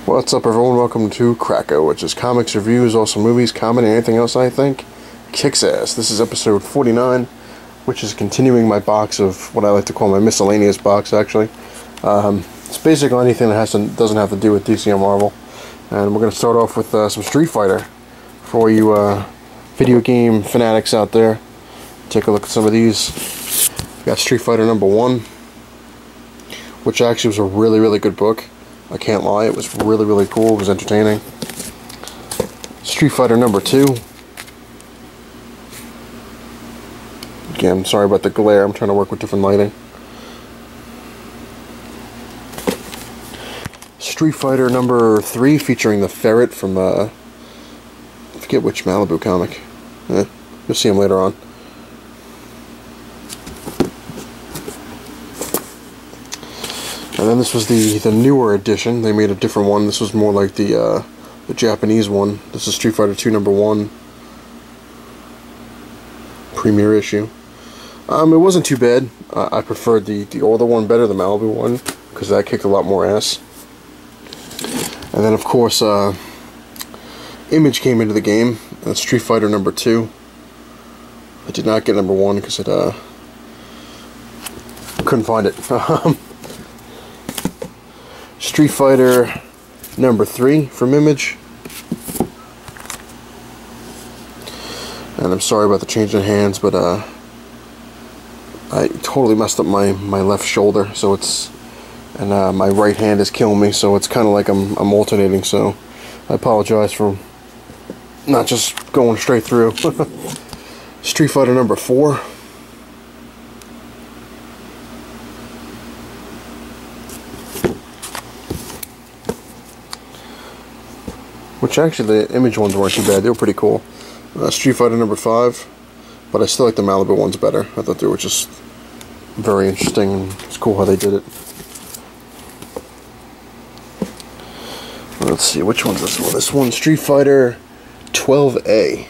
What's up, everyone? Welcome to Cracko, which is comics, reviews, also movies, comedy, and anything else I think kicks ass. This is episode 49, which is continuing my box of what I like to call my miscellaneous box, actually. It's basically anything that doesn't have to do with DC or Marvel. And we're going to start off with some Street Fighter for all you video game fanatics out there. Take a look at some of these. We got Street Fighter number 1, which actually was a really good book. I can't lie, it was really cool, it was entertaining. Street Fighter number 2. Again, sorry about the glare, I'm trying to work with different lighting. Street Fighter number 3, featuring the Ferret from, I forget which Malibu comic. You'll see him later on. And then this was the newer edition. They made a different one. This was more like the Japanese one. This is Street Fighter 2 number 1. Premiere issue. It wasn't too bad. I preferred the older one better, the Malibu one, because that kicked a lot more ass. And then of course Image came into the game. Street Fighter number 2. I did not get number 1 because it couldn't find it. Street Fighter number 3 from Image. And I'm sorry about the change in hands, but I totally messed up my left shoulder, so it's, and my right hand is killing me, so it's kind of like I'm alternating, so I apologize for not just going straight through. Street Fighter number 4. Which actually the Image ones weren't too bad, they were pretty cool. Street Fighter number 5, but I still like the Malibu ones better. I thought they were just very interesting, and it's cool how they did it. Let's see, which one's this one? This one, Street Fighter 12A.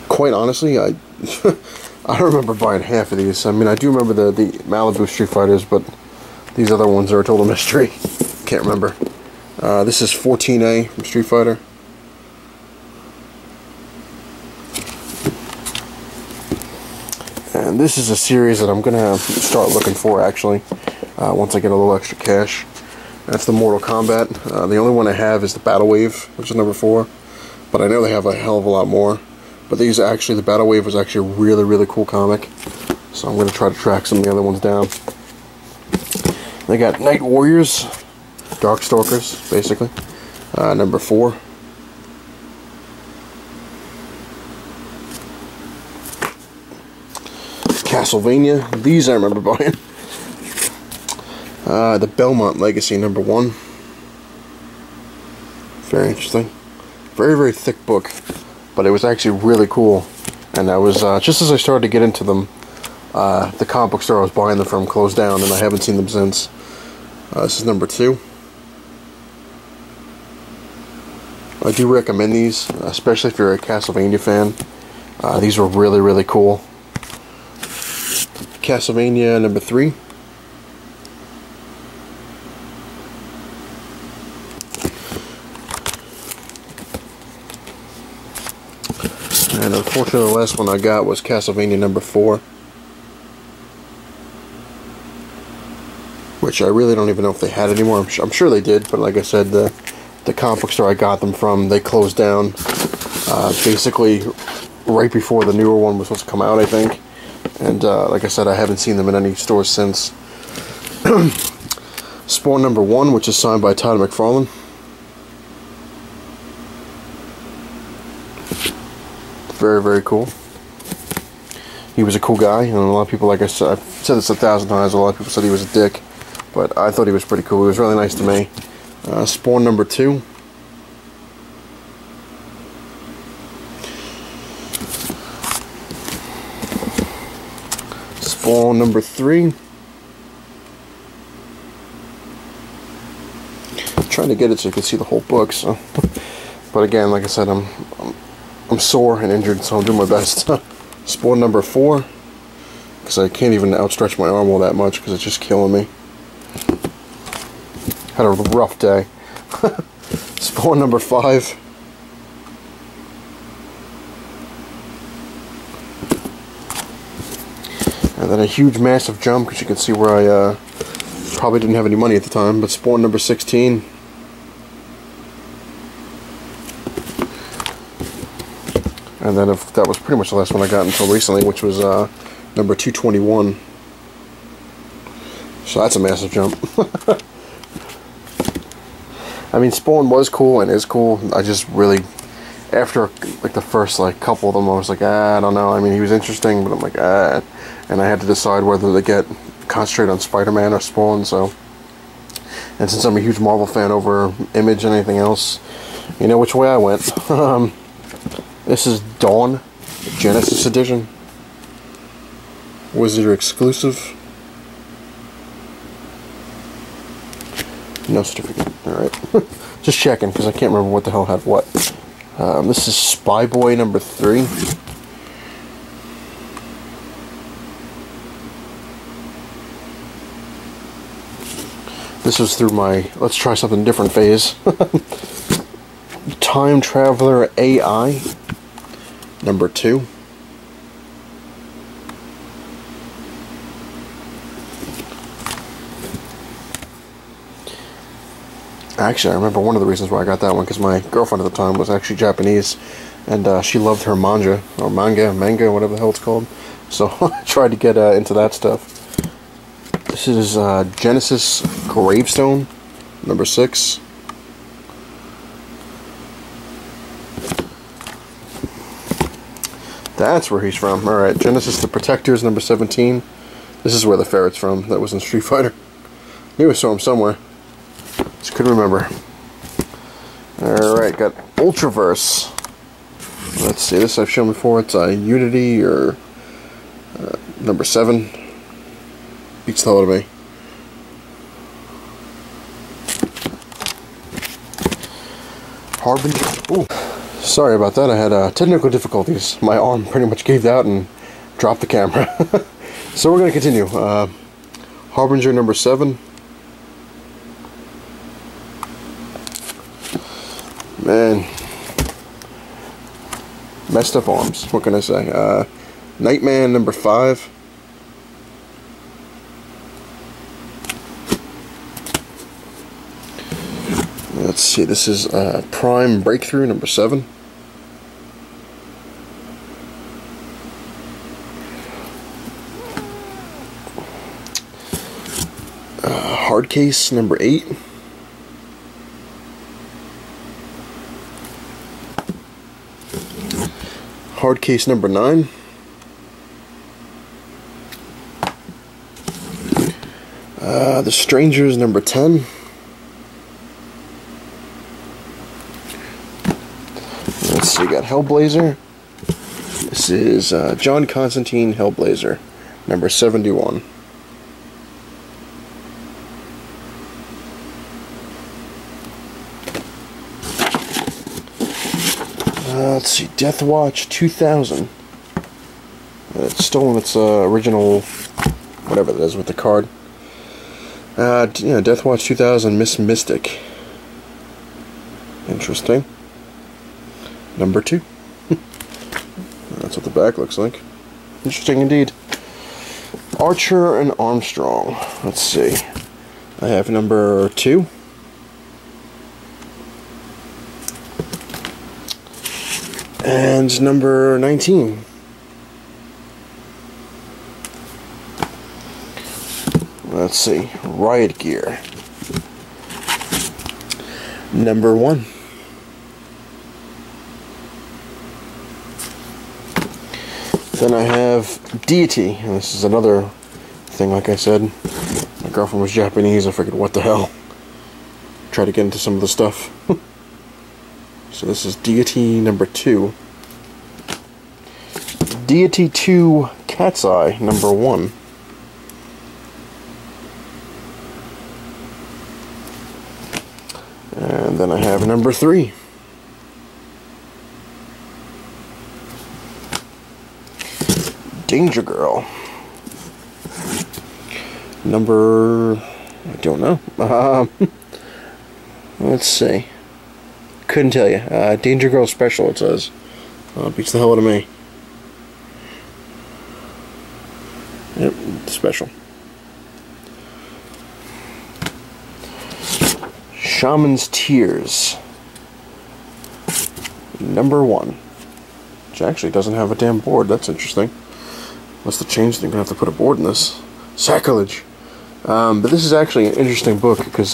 Quite honestly, I don't remember buying half of these. I mean, I do remember the Malibu Street Fighters, but these other ones are a total mystery. Can't remember. This is 14A from Street Fighter. And this is a series that I'm going to start looking for, actually, once I get a little extra cash. That's the Mortal Kombat. The only one I have is the Battle Wave, which is number 4. But I know they have a hell of a lot more. But these actually, the Battle Wave was actually a really cool comic. So I'm going to try to track some of the other ones down. They got Night Warriors. Darkstalkers, basically. Number 4. Castlevania. These I remember buying. The Belmont Legacy, number 1. Very interesting. Very thick book. But it was actually really cool. And I was, just as I started to get into them, the comic book store I was buying them from closed down, and I haven't seen them since. This is number 2. I do recommend these, especially if you're a Castlevania fan. These were really cool. Castlevania number 3. And unfortunately, the last one I got was Castlevania number 4. Which I really don't even know if they had anymore. I'm sure they did, but like I said, the comic book store I got them from, they closed down basically right before the newer one was supposed to come out, I think. And like I said, I haven't seen them in any stores since. Spawn number 1, which is signed by Todd McFarlane. Very cool. He was a cool guy, and a lot of people, like I said, I've said this 1,000 times, a lot of people said he was a dick, but I thought he was pretty cool. He was really nice to me. Spawn number 2. Spawn number 3. I'm trying to get it so you can see the whole book. So, but again, like I said, I'm sore and injured, so I'm doing my best. Spawn number 4. Because I can't even outstretch my arm all that much because it's just killing me. Had a rough day. Spawn number 5. And then a huge massive jump, because you can see where I probably didn't have any money at the time, but Spawn number 16. And then that was pretty much the last one I got until recently, which was number 221. So that's a massive jump. I mean, Spawn was cool and is cool. I just really, after like the first couple of them, I was like, I don't know. I mean, he was interesting, but I'm like, and I had to decide whether to concentrate on Spider-Man or Spawn. So, and since I'm a huge Marvel fan over Image and anything else, you know which way I went. This is Dawn, Genesis Edition. Was it your exclusive? No certificate. Alright. Just checking, because I can't remember what the hell had what. This is Spy Boy number 3. This was through my let's try something different phase. Time Traveler AI number 2. Actually, I remember one of the reasons why I got that one, because my girlfriend at the time was actually Japanese, and she loved her manga, whatever the hell it's called. So I tried to get into that stuff. This is Genesis Gravestone number 6. That's where he's from. Alright, Genesis the Protectors number 17. This is where the ferret's from. That was in Street Fighter. Maybe I saw him somewhere. Just couldn't remember. Alright, got Ultraverse. Let's see, this I've shown before. It's Unity or number 7. Beats the hell out of me. Harbinger. Ooh. Sorry about that. I had technical difficulties. My arm pretty much gave out and dropped the camera. So we're going to continue. Harbinger number 7. Man. Messed up arms. What can I say? Nightman number 5. Let's see, this is Prime Breakthrough number 7. Hardcase number 8. Hardcase number 9. The Strangers number 10. Let's see, got Hellblazer. This is John Constantine Hellblazer, number 71. Let's see, Deathwatch 2000. It's stolen its original, whatever that is with the card. Yeah, Deathwatch 2000, Miss Mystic. Interesting. Number 2. That's what the back looks like. Interesting indeed. Archer and Armstrong. Let's see. I have number 2. And number 19. Let's see. Riot Gear. Number 1. Then I have Deity, and this is another thing, like I said. My girlfriend was Japanese, I figured, what the hell? Try to get into some of the stuff. So this is Deity number 2. Deity 2 Cat's Eye number 1. And then I have number 3. Danger Girl. Number... I don't know. Let's see. Couldn't tell you. Danger Girl Special, it says. Beats the hell out of me. Yep, special. Shaman's Tears. Number 1. Which actually doesn't have a damn board. That's interesting. Must have changed. They're going to have to put a board in this. Sacrilege. But this is actually an interesting book because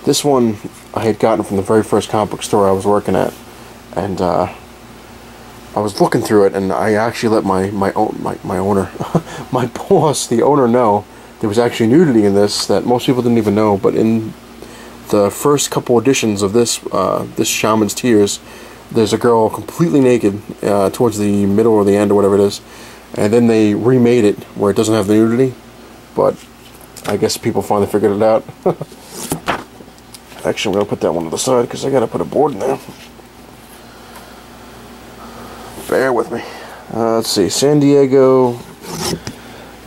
this one I had gotten from the very first comic book store I was working at. And I was looking through it, and I actually let my owner, my boss, the owner, know there was actually nudity in this that most people didn't even know. But in the first couple editions of this this Shaman's Tears, there's a girl completely naked towards the middle or the end or whatever it is, and then they remade it where it doesn't have the nudity. But I guess people finally figured it out. Actually, I'm gonna put that one to the side because I gotta put a board in there. Bear with me. Let's see. San Diego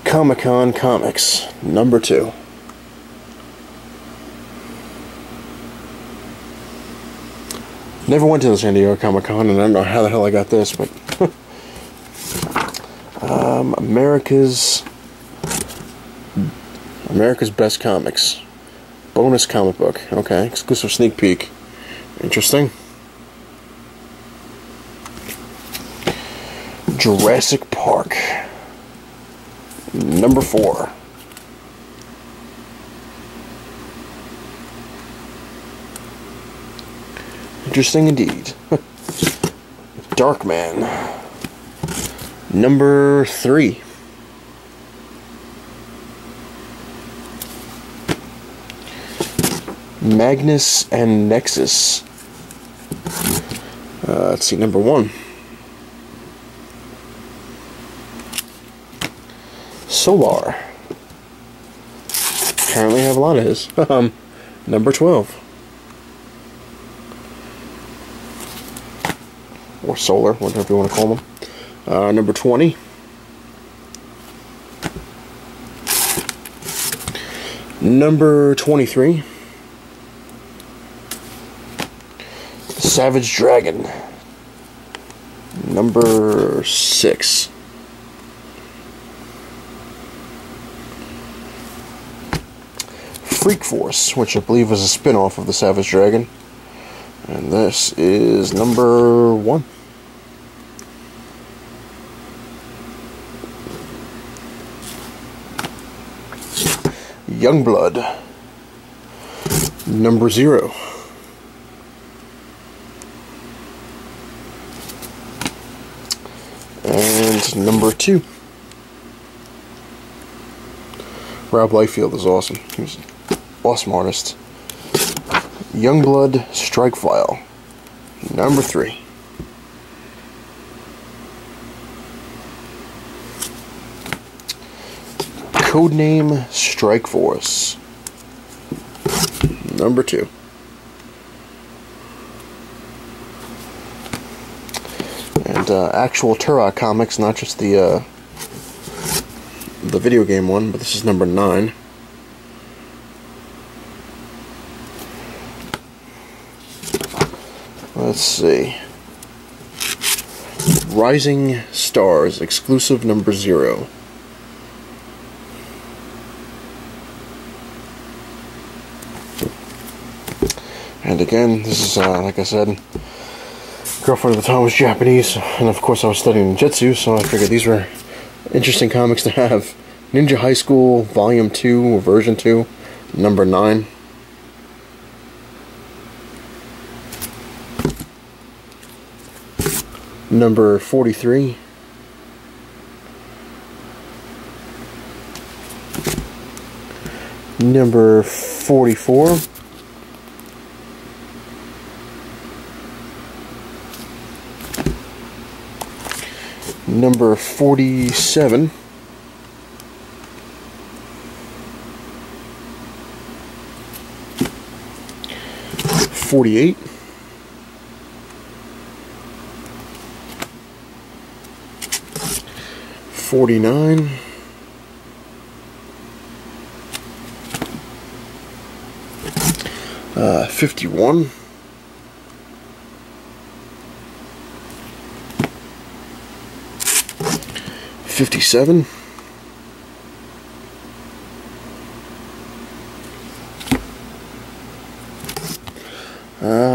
Comic-Con Comics, number 2. Never went to the San Diego Comic-Con, and I don't know how the hell I got this, but America's Best Comics. Bonus comic book. Okay, exclusive sneak peek. Interesting. Jurassic Park. Number 4. Interesting indeed. Darkman. Number 3. Magnus and Nexus. Let's see, number 1. Solar. Apparently I have a lot of his. Number 12. Or Solar, whatever you want to call them. Number 20. Number 23. Savage Dragon. Number 6. Freak Force, which I believe is a spin-off of the Savage Dragon. And this is number 1. Youngblood. Number 0. And number 2. Rob Liefeld is awesome. He's an awesome artist. Youngblood Strike File. Number 3. Codename Strike Force. Number 2. And actual Turok comics, not just the video game one, but this is number 9. Let's see. Rising Stars, exclusive number 0. And again, this is, like I said, girlfriend at the time was Japanese, and of course I was studying Jitsu, so I figured these were interesting comics to have. Ninja High School, Volume 2, or Version 2, number 9. Number 43. Number 44. Number 47. '48. '49. 51. 57.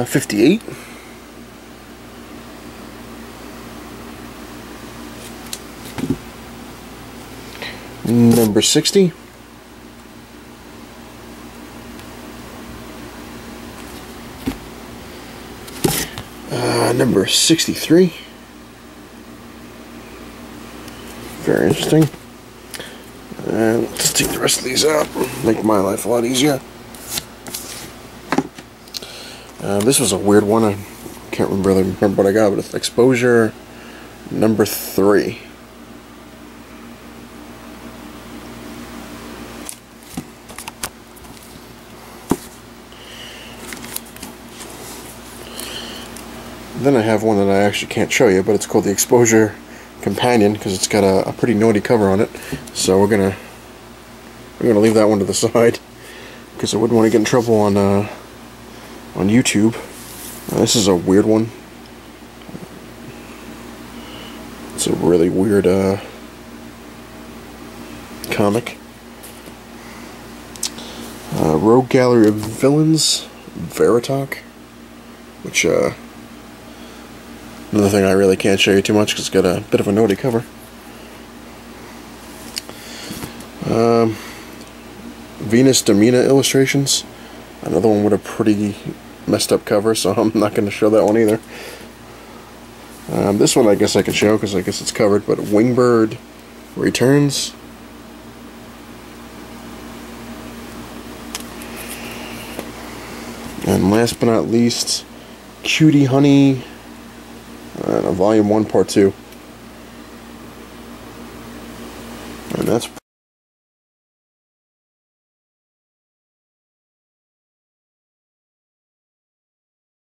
58. 60. 63. Very interesting. And let's take the rest of these out. Make my life a lot easier. This was a weird one. I can't really remember what I got, but it's exposure number 3. Then I have one that I actually can't show you, but it's called the Exposure Companion because it's got a pretty naughty cover on it. So we're gonna leave that one to the side because I wouldn't want to get in trouble on YouTube. This is a weird one. It's a really weird comic. Rogue Gallery of Villains, Veritalk, which another thing I really can't show you too much because it's got a bit of a naughty cover. Venus Demina Illustrations, another one with a pretty messed up cover, so I'm not going to show that one either. This one I guess I can show because I guess it's covered, but Wingbird Returns. And last but not least, Cutie Honey, Volume 1, Part 2. And that's